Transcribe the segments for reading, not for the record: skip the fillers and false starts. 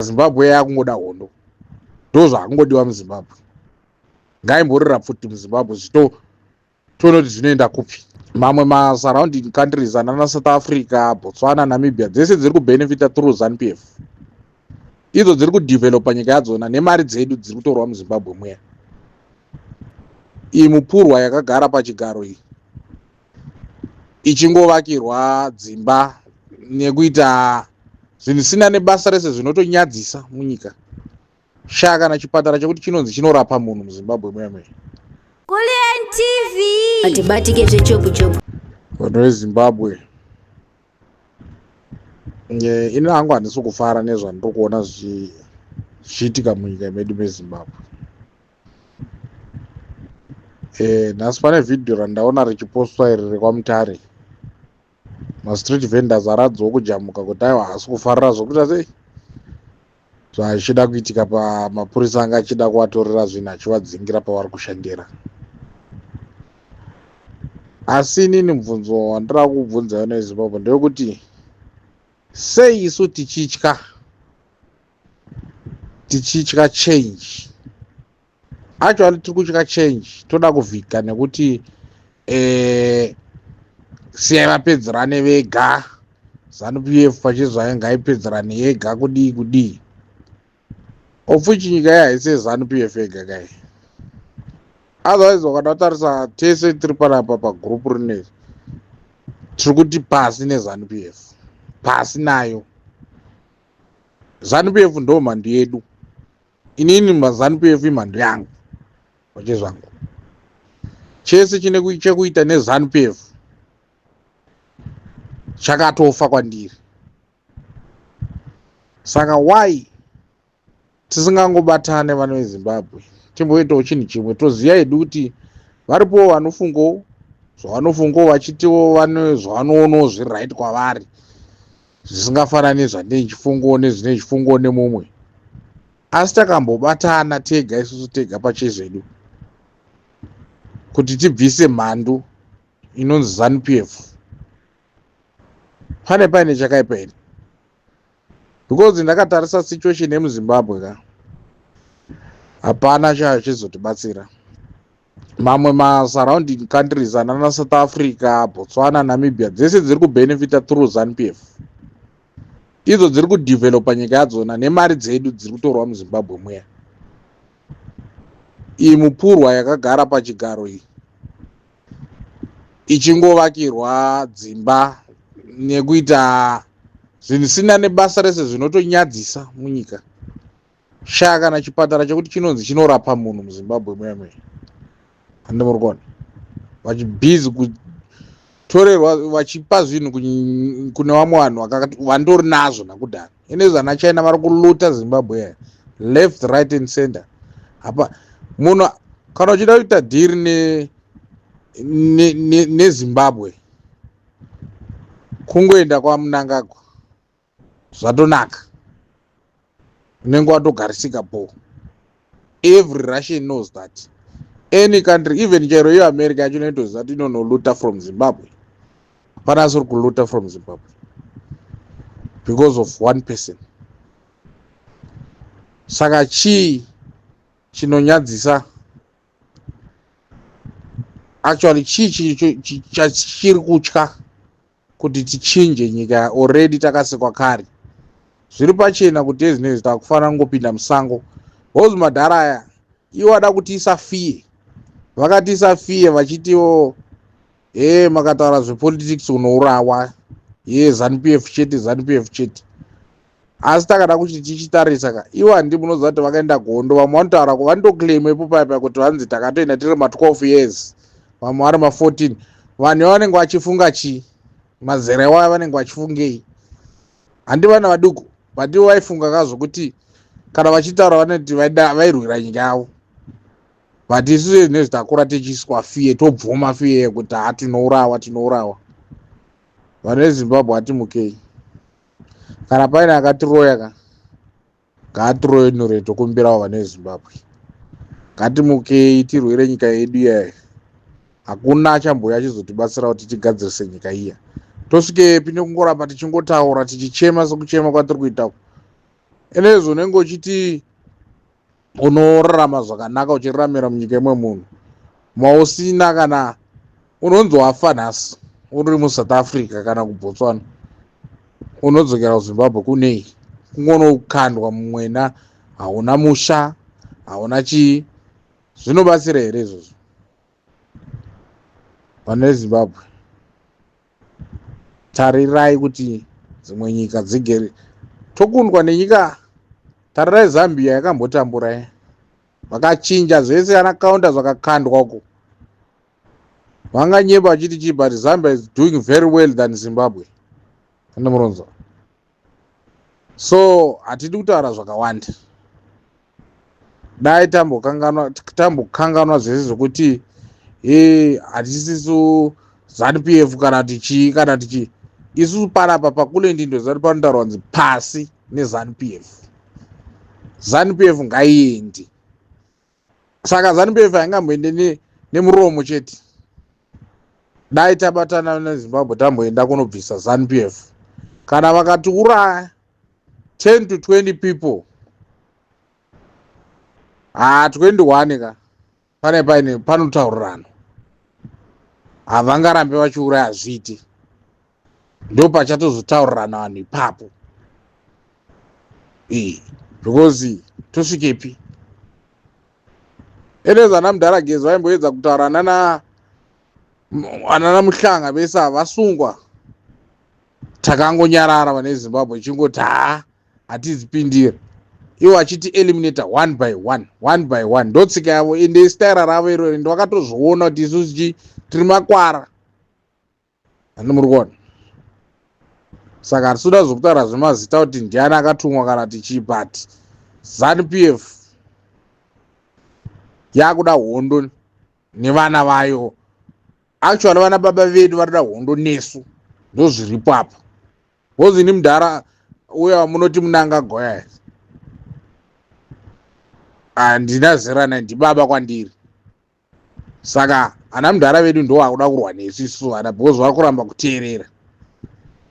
Zimbabwe yakungoda hondo, ndo zvakungodiwa muZimbabwe. Ngaimborira futi muZimbabwe tione kuti zvinoenda kupi. Mamwe masurrounding countries anana South Africa, Botswana, Namibia dzese dziri kubenefita through ZANU-PF. Idzo dziri kudevelopa nyika yadzona nemari dzedu dziri kutorwa muZimbabwe muya. Iyi mupurwa yakagara pachigaro iyi ichingovakirwa dzimba nekuita zvinhu zvisina nebasa rese zvinotonyadzisa munyika. Shaka kana chipatara chekuti chinonzi chinorapa munhu muZimbabwe muya muya. Kulian TV atibatike zvechopu Vanhu veZimbabwe ini hangu handisi kufara nezvandiri kuona zvichiitika munyika medu meZimbabwe. Nhasi pane vhidhiyo randaona richipostwa iri rekwaMutare. Mastreet vendors aradzowo kujamuka kuti aiwa hasi kufarira zvokuita sei zvachida kuitika pamapurisa anga achida kuvatorera zvinhu achivadzingira pavari kushandira. Asi inini mubvunzo wandira kubvunza yona yeZimbabwe ndeyekuti sei isu tichitya change. Actually tiri kutya change, toda kuvhika nekuti siyai vapedzerane vega, ZANU-PF pachizvayo ngaipedzerane yega kudii. Opfuchi nyika yahaisi ZANU-PF yega kai. Otherwise wakada kutarisa tese tiri panapa pagrupu rineri tiri kuti pasi neZANU-PF, pasi nayo. ZANU-PF ndo mhando yedu, inini maZANU-PF imhando yangu pachezvangu. Chese chine chekuita neZANU-PF chakatofa kwandiri. Saka why tisingangobatane vanhu veZimbabwe timboitawo chinhu chimwe, toziva hedu kuti varipo vanofungawo zvavanofungawo vachitiwo vane zvavanoonawo zviri right kwavari, zvisingafanani nezvandine chifungawo nezvine chifungawo nemumwe. Asi takambobatana tega isusu tega pachezvedu kuti tibvise mhando inonzi ZANU-PF, paine chakaipa here. Because ndakatarisa situation yemuZimbabwe ka hapana chachizotibatsira. Mamwe masurrounding countries anana South Africa, Botswana, Namibia dzese dziri kubenefita through ZANU-PF. Idzo dziri kudevelopa nyika yadzona nemari dzedu dziri kutorwa muZimbabwe muya. Iyi mupurwa yakagara pachigaro iyi ichingovakirwa dzimba nekuita zvinhu zvisina nebasa rese zvinotonyadzisa munyika. Shaka kana chipatara chekuti chinonzi chinorapa munhu muZimbabwe muya muya. Handimuri kuona vachibhizi kutorerwa vachipa zvinhu kune vamwe vanhu vandori nazvo nakudhara. Inezvi vana China vari kuluta Zimbabwe left right and center. Hapa munhu kana uchida kuita dhiri neZimbabwe kungoenda kwaMnangagwa zvatonaka, unenge watogarisika po. Every Russian knows that. Any country, even chero yeAmerica yacho inotoziva kuti inonoluta from Zimbabwe. Hapana asiri kuluta from Zimbabwe because of one person. Saka chii chinonyadzisa? Actually chiri kutya kuti tichinje nyika already takasikwa kare. Zviri pachena kuti ezinezi takufanira kungopinda musango. Hozi madhara aya iwo ada kuti isafiye. Vakati isafiye vachitiwo makataura zvepolitics unourawa. ZANU-PF chete, ZANU-PF chete. Asi takada kuti tichitarisa ka iwo handi munoziva kuti vakaenda gondo. Vamwe vanotaura vanotoclaim ipopaipa kuti vanzi takatoenda tiri ma12 years, vamwe vari ma14. Vanhu vanenge vachifunga chii? Mazera wavo vanenge vachifungei? Handi vana vaduku, but ivo vaifunga kazvo kuti kana vachitaura vanoti vairwira nyika yavo. But isu nezvi takura tichiswa fiye, tobvuma fiye kuti tinourawa. Vanhu veZimbabwe hatimukei. Kana paine akatiroya ka ngaatiroye nore tokumbirawo vanhu veZimbabwe. Ngatimukei tirwire nyika yedu yayo. Hakuna achamboya achizotibatsira kuti tigadzirise nyika iya. Tosvikepi nekungoramba tichingotaura tichichema sekuchema kwatiri kuita. enezo unenge uchiti unorarama zvakanaka uchiraramira munyika imwe munhu mausina kana unonzi wafa nhasi uri muSouth Africa kana kuBotswana unodzokera kuZimbabwe kunei kungonokandwa mumwena, hauna musha, hauna chii. Zvinobatsira here izvozvo pane Zimbabwe? Tarirai kuti dzimwe nyika dzigere. Tokundwa nenyika, tarirai Zambia yakambotambura vakachinja zvese anakaunda zvakakandwa uko. Vanganyeba vachiti chii, but Zambia is doing very well than Zimbabwe. Muronzo. So hatidi kutaura zvakawanda. Dai tambokanganwa zvese zvokuti hatisisu ZANU-PF kana tichi kana tichi. Isusu panapa pakule ndindo zvati panotaurwa kunzi pasi neZANU-PF. ZANU-PF ngaiendi. Saka ZANU-PF haingamboende nemuromo chete. Dai tabatana neZimbabwe tamboenda kunobvisa ZANU-PF. Kana vakatiuraya 10 to 20 people, 21 ka pane panotaurirana, havangarambe vachiuraya zviti, ndo pachatozotaurirana vanhu ipapo. Because tosvikepi? Enezana Mudaragezi vaimboedza kutaurana na Muhlanga vese havasungwa. Takangonyarara vane Zimbabwe chingoti hatizipindira. Iwo achiti eliminator one by one. Ndotsika yavo ende staira ravo iroro ndo vakatozviona kuti isusu tiri makwara. Handimuri kuona. Saka hatisuda zvokutaura zvemazita kuti ndiani akatumwa kana tichii, but ZANU-PF yakuda hondo nevana vayo. Actually vana baba vedu varida hondo nesu. Ndozviripo apa. Wozini Mudara uya munoti Munanga Goya. Handina zera naye, ndibaba kwandiri. Saka ana Mudara vedu ndo vakuda kurwa nesu isusu vana, because vakuramba kuteerera.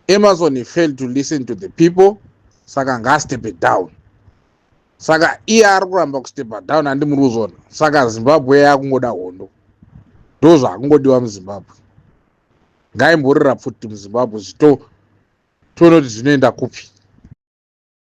Emerson he failed to listen to the people. Saka ngastep down. Saka iye ari kuramba kustepa down handimuri kuzona. Saka Zimbabwe yakungoda hondo. Ndo zvakungodiwa muZimbabwe. Ngaimborira futi muZimbabwe toona kuti zvinoenda kupi.